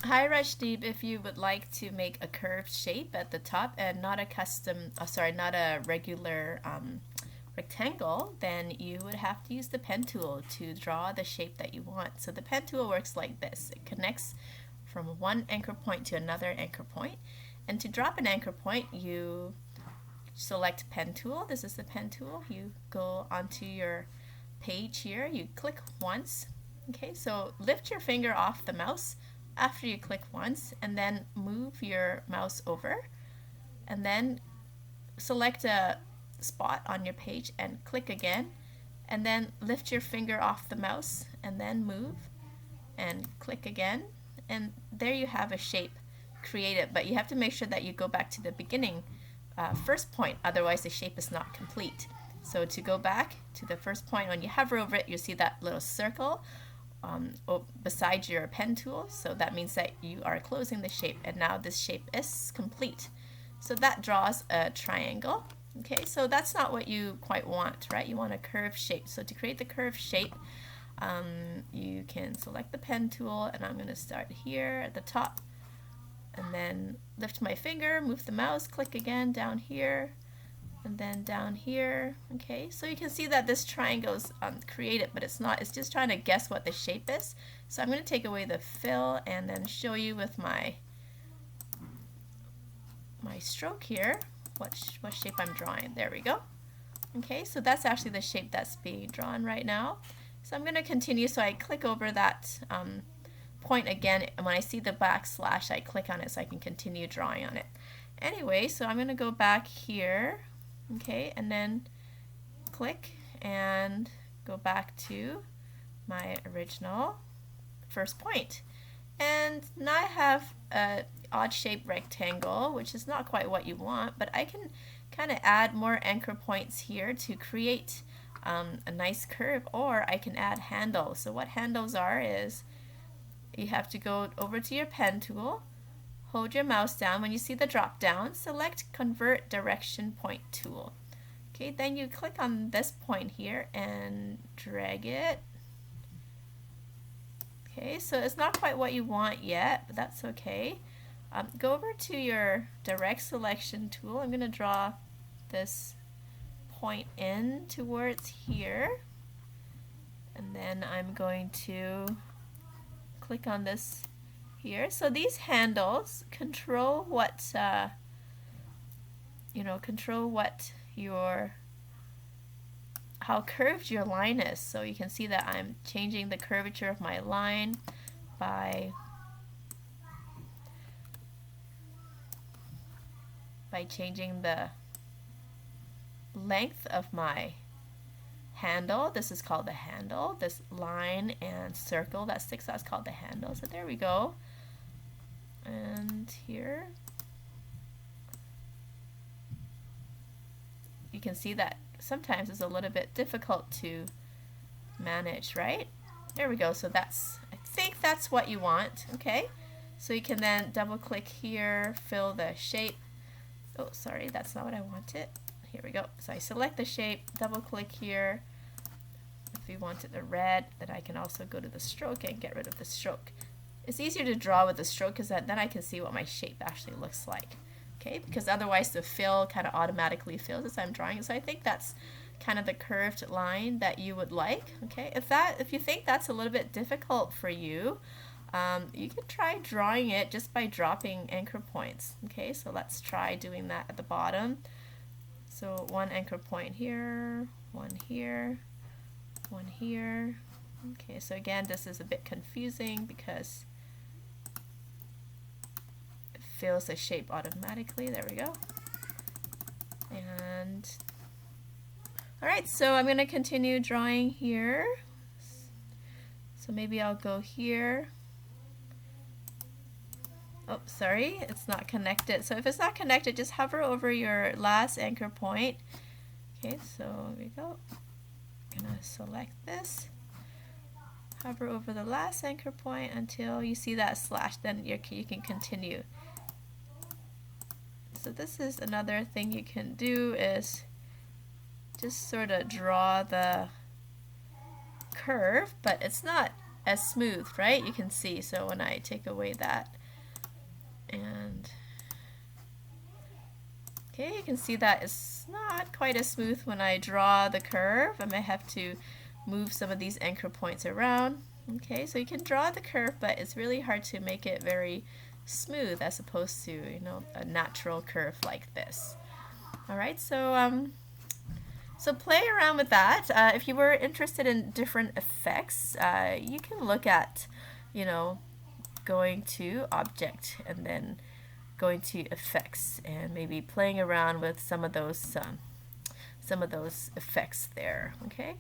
Hi Rajdeep, if you would like to make a curved shape at the top and not a custom, not a regular rectangle, then you would have to use the pen tool to draw the shape that you want. So the pen tool works like this. It connects from one anchor point to another anchor point. And to drop an anchor point, you select pen tool. This is the pen tool. You go onto your page here, you click once. Okay, so lift your finger off the mouse after you click once, and then move your mouse over, and then select a spot on your page and click again, and then lift your finger off the mouse and then move and click again, and there you have a shape created. But you have to make sure that you go back to the beginning first point, otherwise the shape is not complete. So to go back to the first point, when you hover over it, you'll see that little circle beside your pen tool. So that means that you are closing the shape, and now this shape is complete. So that draws a triangle. Okay, so that's not what you quite want, right? You want a curved shape. So to create the curved shape, you can select the pen tool, and I'm going to start here at the top, and then lift my finger, move the mouse, click again down here, and then down here. Okay, so you can see that this triangle is created, but it's not. It's just trying to guess what the shape is. So I'm going to take away the fill and then show you with my stroke here what shape I'm drawing. There we go. Okay, so that's actually the shape that's being drawn right now. So I'm going to continue. So I click over that point again, and when I see the backslash, I click on it so I can continue drawing on it. Anyway, so I'm going to go back here, okay, and then click and go back to my original first point. And now I have an odd shaped rectangle, which is not quite what you want, but I can kind of add more anchor points here to create a nice curve, or I can add handles. So what handles are is you have to go over to your pen tool, hold your mouse down. When you see the drop down, select Convert Direction Point Tool. Okay, then you click on this point here and drag it. Okay, so it's not quite what you want yet, but that's okay. Go over to your Direct Selection tool. I'm going to draw this point in towards here, and then I'm going to click on this here. So these handles control what how curved your line is. So you can see that I'm changing the curvature of my line by changing the length of my handle. This is called the handle. This line and circle that sticks out is called the handle. So there we go. And here you can see that sometimes it's a little bit difficult to manage, right? There we go. So I think that's what you want. Okay, so you can then double click here, fill the shape. Oh, sorry, that's not what I wanted. Here we go. So I select the shape, double click here. If you wanted the red, then I can also go to the stroke and get rid of the stroke. It's easier to draw with the stroke because then I can see what my shape actually looks like. Okay, because otherwise the fill kind of automatically fills as I'm drawing it. So I think that's kind of the curved line that you would like. Okay, if you think that's a little bit difficult for you, you can try drawing it just by dropping anchor points. Okay, so let's try doing that at the bottom. So one anchor point here, one here, one here. Okay, so again, this is a bit confusing because it fills the shape automatically. There we go. And all right, so I'm going to continue drawing here. So maybe I'll go here. Oh, sorry, it's not connected. So if it's not connected, just hover over your last anchor point. Okay, so here we go. I'm going to select this. Hover over the last anchor point until you see that slash, then you can continue. So this is another thing you can do, is just sort of draw the curve, but it's not as smooth, right? You can see. So when I take away that, and okay, you can see that it's not quite as smooth when I draw the curve. I may have to move some of these anchor points around. Okay, so you can draw the curve, but it's really hard to make it very smooth as opposed to, you know, a natural curve like this. All right, so play around with that. If you were interested in different effects, you can look at, you know, going to Object and then going to Effects and maybe playing around with some of those effects there. Okay.